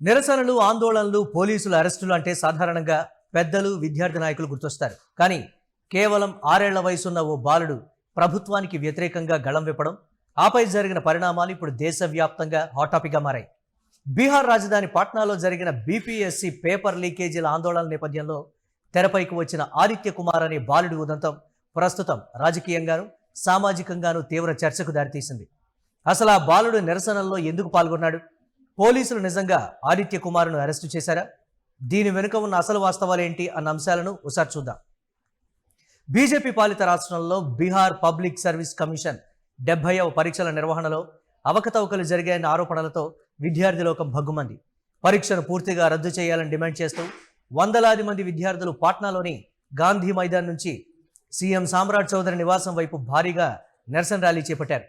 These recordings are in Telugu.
నిరసనలు, ఆందోళనలు, పోలీసుల అరెస్టులు అంటే సాధారణంగా పెద్దలు, విద్యార్థి నాయకులు గుర్తొస్తారు. కానీ కేవలం 6 ఏళ్ల వయసున్న ఓ బాలుడు ప్రభుత్వానికి వ్యతిరేకంగా గళం విప్పడం, ఆపై జరిగిన పరిణామాలు ఇప్పుడు దేశవ్యాప్తంగా హాట్ టాపిక్గా మారాయి. బీహార్ రాజధాని పాట్నాలో జరిగిన బీపీఎస్సీ పేపర్ లీకేజీల ఆందోళన నేపథ్యంలో తెరపైకి వచ్చిన ఆదిత్య కుమార్ అనే బాలుడి ఉదంతం ప్రస్తుతం రాజకీయంగానూ సామాజికంగానూ తీవ్ర చర్చకు దారితీసింది. అసలు ఆ బాలుడు నిరసనల్లో ఎందుకు పాల్గొన్నాడు? పోలీసులు నిజంగా ఆదిత్య కుమార్ను అరెస్టు చేశారా? దీని వెనుక ఉన్న అసలు వాస్తవాలేంటి అన్న అంశాలను ఒకసారి చూద్దాం. బీజేపీ పాలిత రాష్ట్రంలో బీహార్ పబ్లిక్ సర్వీస్ కమిషన్ 70వ పరీక్షల నిర్వహణలో అవకతవకలు జరిగాయన్న ఆరోపణలతో విద్యార్థి లోకం భగ్గుమంది. పరీక్షను పూర్తిగా రద్దు చేయాలని డిమాండ్ చేస్తూ వందలాది మంది విద్యార్థులు పాట్నాలోని గాంధీ మైదాన్ నుంచి సీఎం సామ్రాట్ చౌదరి నివాసం వైపు భారీగా నిరసన ర్యాలీ చేపట్టారు.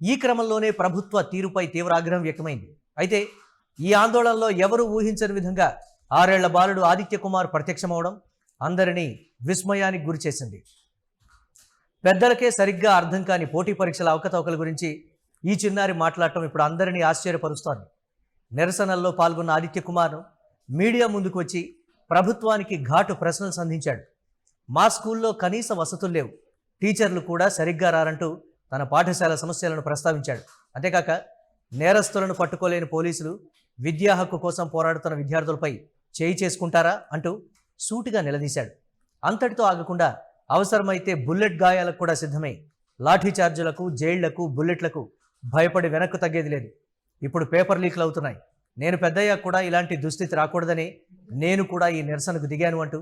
ఈ క్రమంలోనే ప్రభుత్వ తీరుపై తీవ్ర ఆగ్రహం వ్యక్తమైంది. అయితే ఈ ఆందోళనలో ఎవరూ ఊహించని విధంగా 6 ఏళ్ల బాలుడు ఆదిత్య కుమార్ ప్రత్యక్షమవడం అందరినీ విస్మయానికి గురిచేసింది. పెద్దలకే సరిగ్గా అర్థం కాని పోటీ పరీక్షల అవకతవకల గురించి ఈ చిన్నారి మాట్లాడటం ఇప్పుడు అందరినీ ఆశ్చర్యపరుస్తోంది. నిరసనల్లో పాల్గొన్న ఆదిత్య కుమార్ను మీడియా ముందుకు వచ్చి ప్రభుత్వానికి ఘాటు ప్రశ్నలు సంధించాడు. మా స్కూల్లో కనీస వసతులు లేవు, టీచర్లు కూడా సరిగ్గా రారంటూ తన పాఠశాల సమస్యలను ప్రస్తావించాడు. అంతేకాక నేరస్తులను పట్టుకోలేని పోలీసులు విద్యా హక్కు కోసం పోరాడుతున్న విద్యార్థులపై చేయి చేసుకుంటారా అంటూ సూటిగా నిలదీశాడు. అంతటితో ఆగకుండా అవసరమైతే బుల్లెట్ గాయాలకు కూడా సిద్ధమై లాఠీ చార్జీలకు, జైళ్లకు, బుల్లెట్లకు భయపడి వెనక్కు తగ్గేది లేదు. ఇప్పుడు పేపర్ లీక్లు అవుతున్నాయి. నేను పెద్దయ్యాక కూడా ఇలాంటి దుస్థితి రాకూడదని నేను కూడా ఈ నిరసనకు దిగాను అంటూ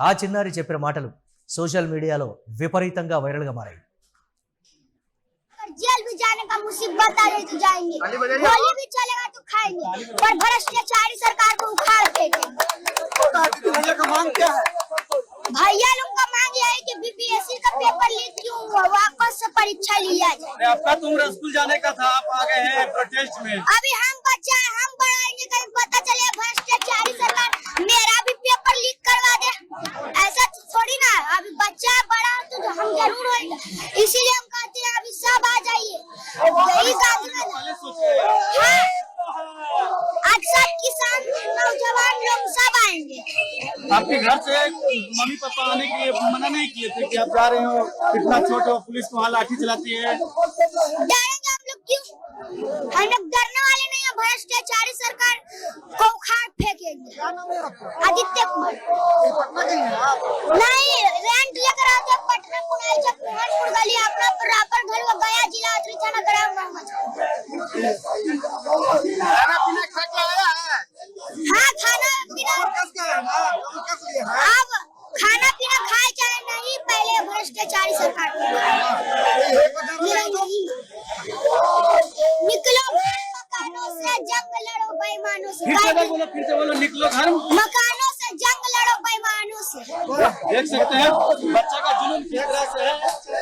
ఆ చిన్నారి చెప్పిన మాటలు సోషల్ మీడియాలో విపరీతంగా వైరల్గా మారాయి. जेल भी जाने का मुसीबत आ रही तो जाएंगे, गोली भी चलेगा तो खाएंगे, पर भ्रष्टाचारी सरकार को उखाड़ फेंकेंगे। भैया लोग का मांग यह है कि बीपीएससी का पेपर लीक क्यों हुआ, वापस से परीक्षा लिया जाए। आपका तो उम्र स्कूल जाने का था, आप आ गए हैं प्रोटेस्ट में। अभी हम बच्चा है, हम बढ़ाएंगे, कहीं पता चले भ्रष्टाचारी सरकार मेरा भी पेपर लीक करवा दे। ऐसा थोड़ी ना, अभी बच्चा बड़ा तो हम जरूर होगा, इसीलिए हम कहते हैं अभी सब आ जाइए। यही हाँ, आज सब किसान नौजवान लोग सब आएंगे। आपके घर से मम्मी पापा आने के लिए मना नहीं किए थे कि आप जा रहे हो, इतना छोटे हो, पुलिस वहाँ लाठी चलाती है? डरेंगे हम लोग क्यों? हम लोग डरने वाले नहीं है, भ्रष्टाचारी सरकार को उखाड़ फेंकेंगे। आदित्य कुमार नहीं, रेंट लेकर आते पटना कुनाल चक मोहनपुर गली अपना प्रॉपर घर वो गया जिला अतरी थाना ग्राम मोहम्मद। खाना पीना खा के आया है? हाँ, खाना पीना अब खाना पीना खाए चाहे नहीं, पहले भ्रष्टाचारी सरकार निकलो मकानों से, जंग लड़ो बेईमानों से। फिर से बोलो निकलो घर। मकानों से जंग लड़ो बेईमानों से। देख सकते हैं बच्चा का जुनून किस तरह से है।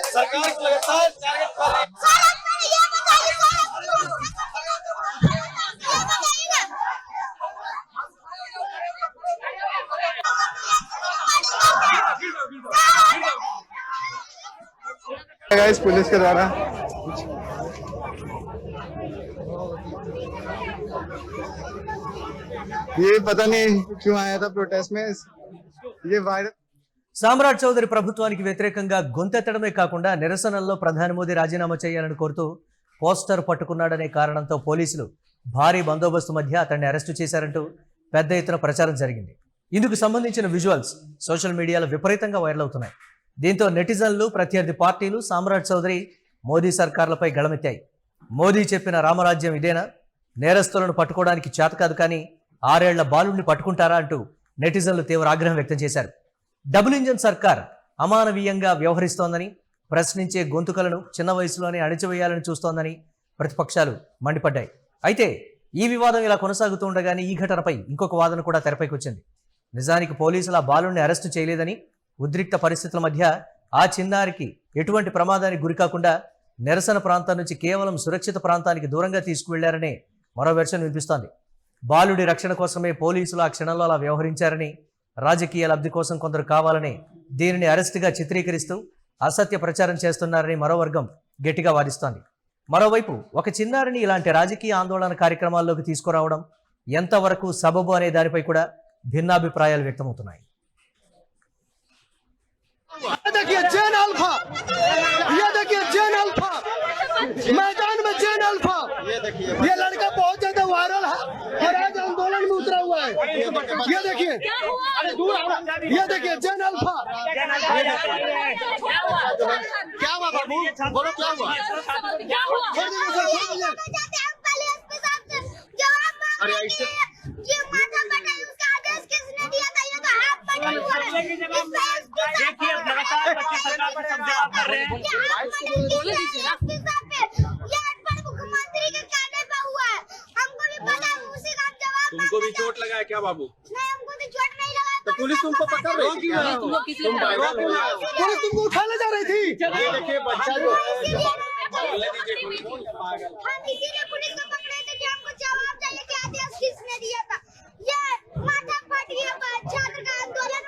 सरकार को लगातार टारगेट कर रही है। सर आप ये बताइए, सर ये बताइए ना। गाइस पुलिस के द्वारा ये पता नहीं क्यों आया था प्रोटेस्ट में, ये वायरल సామ్రాట్ చౌదరి ప్రభుత్వానికి వ్యతిరేకంగా గొంతెత్తడమే కాకుండా నిరసనల్లో ప్రధాని మోదీ రాజీనామా చేయాలని కోరుతూ పోస్టర్ పట్టుకున్నాడనే కారణంతో పోలీసులు భారీ బందోబస్తు మధ్య అతన్ని అరెస్టు చేశారంటూ పెద్ద ఎత్తున ప్రచారం జరిగింది. ఇందుకు సంబంధించిన విజువల్స్ సోషల్ మీడియాలో విపరీతంగా వైరల్ అవుతున్నాయి. దీంతో నెటిజన్లు, ప్రత్యర్థి పార్టీలు సామ్రాట్ చౌదరి, మోదీ సర్కార్లపై గళమెత్తాయి. మోదీ చెప్పిన రామరాజ్యం ఇదేనా? నేరస్తులను పట్టుకోవడానికి చేత కాదు, కానీ 6 ఏళ్ల బాలుడిని పట్టుకుంటారా అంటూ నెటిజన్లు తీవ్ర ఆగ్రహం వ్యక్తం చేశారు. డబుల్ ఇంజన్ సర్కార్ అమానవీయంగా వ్యవహరిస్తోందని, ప్రశ్నించే గొంతుకలను చిన్న వయసులోనే అణిచివేయాలని చూస్తోందని ప్రతిపక్షాలు మండిపడ్డాయి. అయితే ఈ వివాదం ఇలా కొనసాగుతూ ఉండగానే ఈ ఘటనపై ఇంకొక వాదన కూడా తెరపైకి వచ్చింది. నిజానికి పోలీసులు ఆ బాలుడిని అరెస్టు చేయలేదని, ఉద్రిక్త పరిస్థితుల మధ్య ఆ చిన్నారికి ఎటువంటి ప్రమాదానికి గురికాకుండా నిరసన ప్రాంతం నుంచి కేవలం సురక్షిత ప్రాంతానికి దూరంగా తీసుకువెళ్లారనే మరో వెర్షన్ వినిపిస్తోంది. బాలుడి రక్షణ కోసమే పోలీసులు ఆ క్షణంలో అలా వ్యవహరించారని, రాజకీయ లబ్ధి కోసం కొందరు కావాలని దీనిని అరెస్టుగా చిత్రీకరిస్తూ అసత్య ప్రచారం చేస్తున్నారని మరో వర్గం గట్టిగా వాదిస్తోంది. మరోవైపు ఒక చిన్నారిని ఇలాంటి రాజకీయ ఆందోళన కార్యక్రమాల్లోకి తీసుకురావడం ఎంతవరకు సబబు అనే దానిపై కూడా భిన్నాభిప్రాయాలు వ్యక్తమవుతున్నాయి. देखिए जैन अल्फा, ये देखिए जैन अल्फा, मैदान में जैन अल्फा, ये लड़का बहुत ज्यादा वायरल है और आज आंदोलन में उतरा हुआ है। ये देखिए जैन अल्फा। क्या हुआ बाबू, बोलो क्या हुआ? छोड़ दीजिए सर, छोड़ दीजिए। अरे ऐसे ये माथा पटा है, उसका आदेश किसने दिया था? ये तो हाथ पटा हुआ है। देखिए अब लगातार बच्चे सरकार पर सब जवाब कर रहे हैं। ये अनपढ़ मुख्यमंत्री के कहने पे हुआ है, हमको भी पता है, उसी का जवाब तुमको भी चोट लगा है क्या बाबू? नहीं, हमको तो चोट नहीं लगा। तो पुलिस तुमको पकड़ रही थी क्या? तुम वायरल हो गए। पुलिस तुमको उठाने जा रही थी। ये देखिए बच्चा जो है हम इसीलिए पुलिस को पकड़े थे कि हमको जवाब चाहिए कि आदेश किसने दिया था। ये माथा फट गया, छात्र का आंदोलन।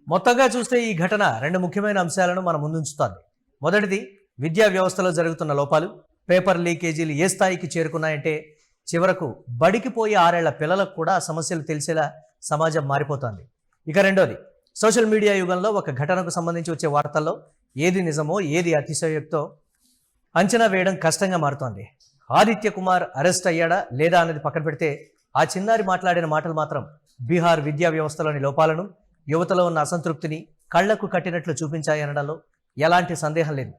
మొత్తంగా చూస్తే ఈ ఘటన రెండు ముఖ్యమైన అంశాలను మన ముందుంచుతోంది. మొదటిది, విద్యా వ్యవస్థలో జరుగుతున్న లోపాలు, పేపర్ లీకేజీలు ఏ స్థాయికి చేరుకున్నాయంటే చివరకు బడికి పోయే 6 ఏళ్ల పిల్లలకు కూడా ఆ సమస్యలు తెలిసేలా సమాజం మారిపోతోంది. ఇక రెండోది, సోషల్ మీడియా యుగంలో ఒక ఘటనకు సంబంధించి వచ్చే వార్తల్లో ఏది నిజమో ఏది అతిశయోక్తో అంచనా వేయడం కష్టంగా మారుతోంది. ఆదిత్య కుమార్ అరెస్ట్ అయ్యాడా లేదా అన్నది పక్కన పెడితే ఆ చిన్నారి మాట్లాడిన మాటలు మాత్రం బీహార్ విద్యా వ్యవస్థలోని లోపాలను, యువతలో ఉన్న అసంతృప్తిని కళ్లకు కట్టినట్లు చూపించాయనడంలో ఎలాంటి సందేహం లేదు.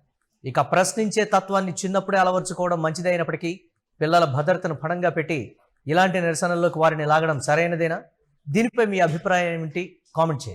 ఇక ప్రశ్నించే తత్వాన్ని చిన్నప్పుడే అలవర్చుకోవడం మంచిదే అయినప్పటికీ పిల్లల భద్రతను పణంగా పెట్టి ఇలాంటి నిరసనల్లోకి వారిని లాగడం సరైనదేనా? దీనిపై మీ అభిప్రాయం ఏమిటి? కామెంట్ చేయండి.